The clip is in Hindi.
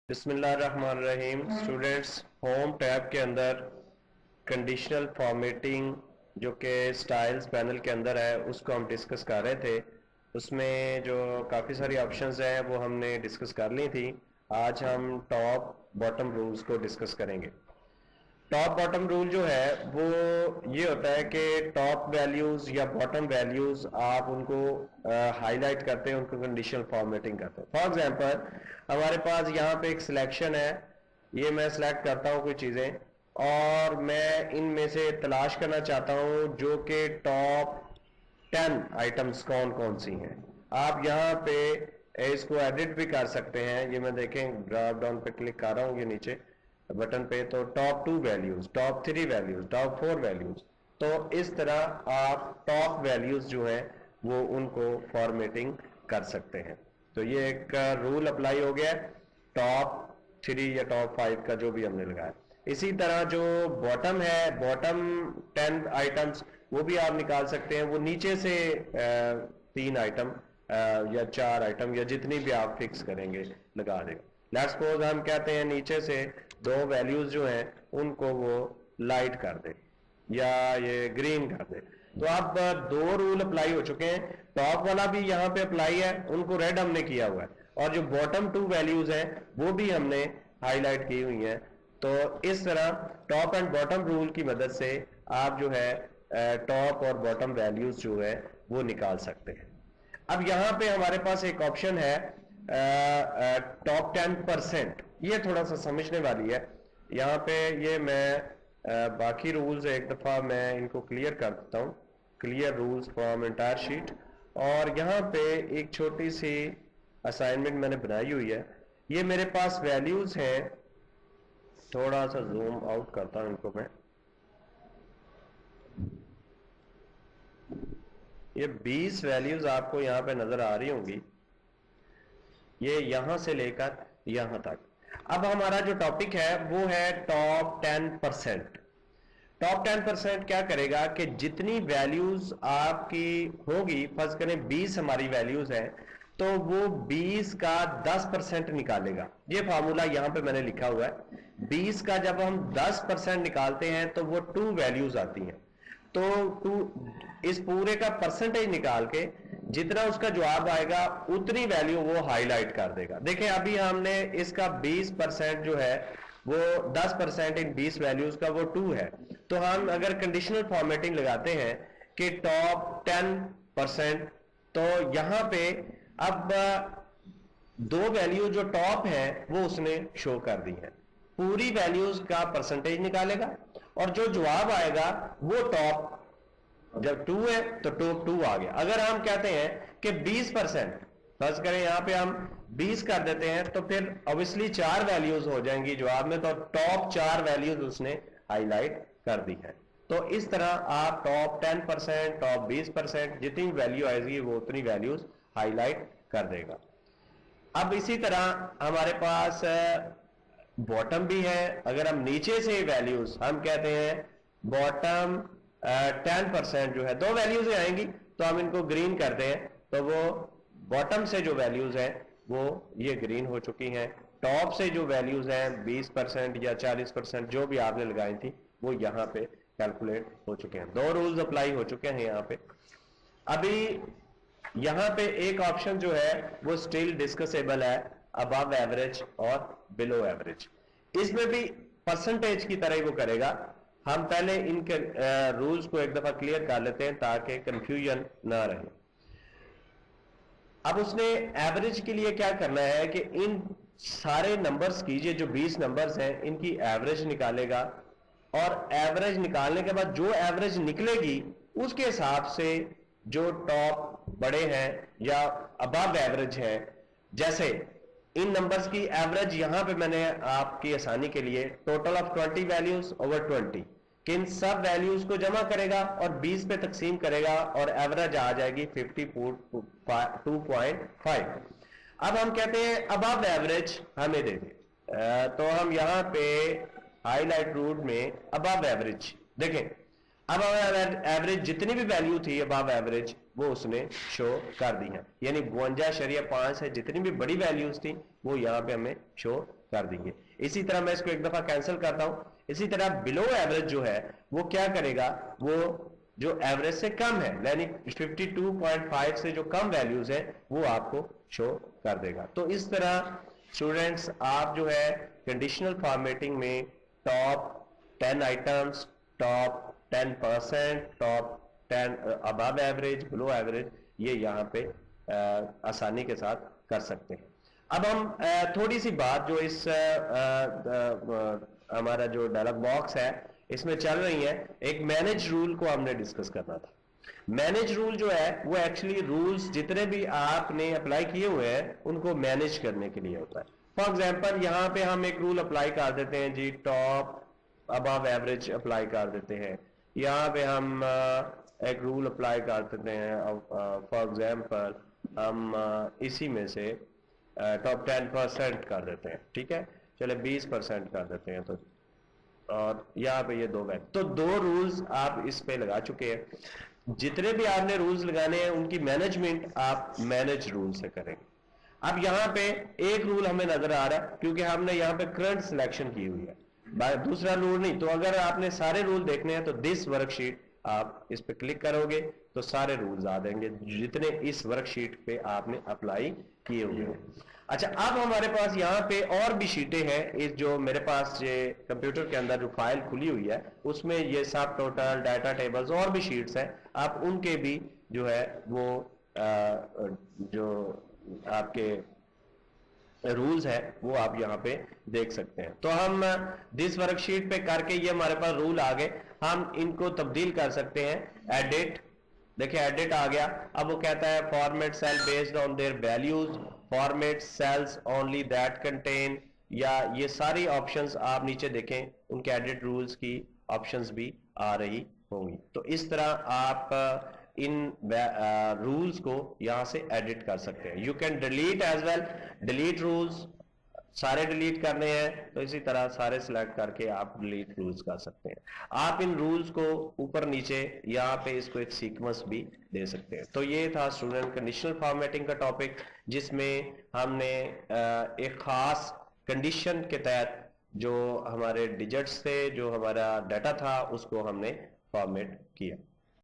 बिस्मिल्लाहिर्रहमानिर्रहीम। स्टूडेंट्स, होम टैब के अंदर कंडीशनल फॉर्मेटिंग जो कि स्टाइल्स पैनल के अंदर है उसको हम डिस्कस कर रहे थे। उसमें जो काफ़ी सारी ऑप्शंस हैं वो हमने डिस्कस कर ली थी। आज हम टॉप बॉटम रूल्स को डिस्कस करेंगे। टॉप बॉटम रूल जो है वो ये होता है कि टॉप वैल्यूज या बॉटम वैल्यूज आप उनको हाईलाइट करते हैं, उनको कंडीशनल फॉर्मेटिंग करते हैं। फॉर एग्जांपल हमारे पास यहाँ पे एक सिलेक्शन है, ये मैं सिलेक्ट करता हूँ कोई चीज़ें और मैं इनमें से तलाश करना चाहता हूँ जो कि टॉप 10 आइटम्स कौन कौन सी हैं। आप यहाँ पे इसको एडिट भी कर सकते हैं। ये मैं देखें ड्रॉप डाउन पे क्लिक कर रहा हूँ, ये नीचे बटन पे, तो top 2 values, top 3 values, top 4 values. तो इस तरह आप टॉप वैल्यूज जो है वो उनको फॉर्मेटिंग कर सकते हैं। तो ये एक रूल अप्लाई हो गया है टॉप 3 या टॉप 5 का जो भी हमने लगाया। इसी तरह जो बॉटम है, बॉटम 10 आइटम्स वो भी आप निकाल सकते हैं। वो नीचे से 3 आइटम या 4 आइटम या जितनी भी आप फिक्स करेंगे लगा देगा। लेट्स सपोज हम कहते हैं नीचे से 2 वैल्यूज जो हैं उनको वो लाइट कर दे या ये ग्रीन कर दे। तो अब 2 रूल अप्लाई हो चुके हैं। टॉप वाला भी यहाँ पे अप्लाई है, उनको रेड हमने किया हुआ है, और जो बॉटम 2 वैल्यूज हैं वो भी हमने हाईलाइट की हुई हैं। तो इस तरह टॉप एंड बॉटम रूल की मदद से आप जो है टॉप और बॉटम वैल्यूज जो है वो निकाल सकते हैं। अब यहाँ पे हमारे पास एक ऑप्शन है टॉप 10%। ये थोड़ा सा समझने वाली है। यहाँ पे ये मैं बाकी रूल्स एक दफा मैं इनको क्लियर कर देता हूँ, clear rules from entire sheet. और यहाँ पे एक छोटी सी असाइनमेंट मैंने बनाई हुई है। ये मेरे पास वैल्यूज हैं, थोड़ा सा जूम आउट करता हूँ इनको मैं। ये 20 वैल्यूज आपको यहाँ पे नजर आ रही होंगी, ये यहां से लेकर यहां तक। अब हमारा जो टॉपिक है वो है टॉप 10%। टॉप 10% क्या करेगा कि जितनी वैल्यूज आपकी होगी, फर्ज करें 20 हमारी वैल्यूज है, तो वो 20 का 10% निकालेगा। ये फार्मूला यहां पे मैंने लिखा हुआ है। 20 का जब हम 10% निकालते हैं तो वो 2 वैल्यूज आती हैं। तो 2 इस पूरे का परसेंटेज निकाल के जितना उसका जवाब आएगा उतनी वैल्यू वो हाईलाइट कर देगा। देखें अभी हमने इसका 20% जो है वो 10% इन 20 वैल्यूज का वो 2 है। तो हम अगर कंडीशनल फॉर्मेटिंग लगाते हैं कि टॉप 10%, तो यहां पे अब 2 वैल्यू जो टॉप है वो उसने शो कर दी है। पूरी वैल्यूज का परसेंटेज निकालेगा और जो जवाब आएगा वो टॉप, जब 2 है तो टॉप 2 आ गया। अगर हम कहते हैं कि 20%, फर्ज करें यहां पे हम 20 कर देते हैं, तो फिर ऑब्वियसली 4 वैल्यूज हो जाएंगी जवाब में, तो टॉप 4 वैल्यूज उसने हाईलाइट कर दी है। तो इस तरह आप टॉप 10%, टॉप 20%, जितनी वैल्यू आएगी वो उतनी वैल्यूज हाईलाइट कर देगा। अब इसी तरह हमारे पास बॉटम भी है। अगर हम नीचे से वैल्यूज, हम कहते हैं बॉटम 10% जो है 2 वैल्यूज आएंगी, तो हम इनको ग्रीन करते हैं, तो वो बॉटम से जो वैल्यूज हैं वो ये ग्रीन हो चुकी हैं। टॉप से जो वैल्यूज हैं 20% या 40% जो भी आपने लगाई थी वो यहाँ पे कैलकुलेट हो चुके हैं। 2 रूल्स अप्लाई हो चुके हैं यहाँ पे। अभी यहाँ पे एक ऑप्शन जो है वो स्टिल डिस्कसेबल है, अबव एवरेज और बिलो एवरेज। इसमें भी परसेंटेज की तरह ही वो करेगा। हम पहले इनके रूल्स को एक दफा क्लियर कर लेते हैं ताकि कंफ्यूजन ना रहे। अब उसने एवरेज के लिए क्या करना है कि इन सारे नंबर्स की, ये जो 20 नंबर्स हैं इनकी एवरेज निकालेगा, और एवरेज निकालने के बाद जो एवरेज निकलेगी उसके हिसाब से जो टॉप बड़े हैं या अबव एवरेज है, जैसे इन नंबर्स की एवरेज यहां पे मैंने आपकी आसानी के लिए टोटल ऑफ 20 वैल्यूज ओवर 20, कि इन सब वैल्यूज को जमा करेगा और 20 पे तकसीम करेगा और एवरेज आ जाएगी 52.5। अब हम कहते हैं अबव एवरेज हमें दे दे, तो हम यहां पे हाईलाइट रूल में अबव एवरेज देखें। अब एवरेज जितनी भी वैल्यू थी अबव एवरेज वो उसने शो कर दी है, यानी 52.5 है, जितनी भी बड़ी वैल्यूज थी वो यहाँ पे हमें शो कर देंगे। इसी तरह मैं इसको एक दफा कैंसिल करता हूं। इसी तरह बिलो एवरेज जो है वो क्या करेगा, वो जो एवरेज से कम है यानी 52.5 से जो कम वैल्यूज है वो आपको शो कर देगा। तो इस तरह स्टूडेंट्स आप जो है कंडीशनल फॉर्मेटिंग में top 10 items, top 10%, top 10 above average, below average, ये यहाँ पे आसानी के साथ कर सकते हैं। अब हम थोड़ी सी बात जो इस हमारा जो डायलॉग बॉक्स है इसमें चल रही है, एक मैनेज रूल को हमने डिस्कस करना था। मैनेज रूल जो है वो एक्चुअली रूल्स जितने भी आपने अप्लाई किए हुए हैं उनको मैनेज करने के लिए होता है। फॉर एग्जांपल यहाँ पे हम एक रूल अप्लाई कर देते हैं जी, टॉप अबव एवरेज अप्लाई कर देते हैं। यहाँ पे हम एक रूल अप्लाई कर देते हैं, फॉर एग्जांपल हम इसी में से टॉप 10% कर देते हैं, ठीक है, चले 20% कर देते हैं। तो और यहाँ पे ये 2 वैल्यू, तो 2 रूल्स आप इस पे लगा चुके हैं। जितने भी आपने रूल्स लगाने हैं उनकी मैनेजमेंट आप मैनेज रूल से करेंगे। अब यहाँ पे एक रूल हमें नजर आ रहा है क्योंकि हमने यहाँ पे करंट सिलेक्शन की हुई है, दूसरा रूल नहीं। तो अगर आपने सारे रूल देखने हैं तो दिस वर्कशीट आप इस पे क्लिक करोगे तो सारे रूल्स आ जाएंगे जितने इस वर्कशीट पे आपने अप्लाई किए हुए हैं। अच्छा, अब हमारे पास यहाँ पे और भी शीटें हैं। इस जो मेरे पास ये कंप्यूटर के अंदर जो फाइल खुली हुई है उसमें ये सब टोटल डाटा टेबल्स और भी शीट्स हैं, आप उनके भी जो है वो जो आपके रूल्स है वो आप यहाँ पे देख सकते हैं। तो हम दिस वर्कशीट पे करके ये हमारे पास रूल आ गए, हम इनको तब्दील कर सकते हैं। एडिट, देखिए एडिट आ गया। अब वो कहता है format cell based on their values, format cells only that contain, या ये सारी ऑप्शंस आप नीचे देखें उनके एडिट रूल्स की ऑप्शंस भी आ रही होंगी। तो इस तरह आप इन रूल्स को यहां से एडिट कर सकते हैं। You can delete as well, delete rules, सारे डिलीट करने हैं तो इसी तरह सारे सिलेक्ट करके आप डिलीट रूल्स कर सकते हैं। आप इन रूल्स को ऊपर नीचे यहाँ पे इसको एक सीक्वेंस भी दे सकते हैं। तो ये था स्टूडेंट कंडीशनल फॉर्मेटिंग का टॉपिक, जिसमें हमने एक खास कंडीशन के तहत जो हमारे डिजिट्स थे, जो हमारा डाटा था, उसको हमने फॉर्मेट किया।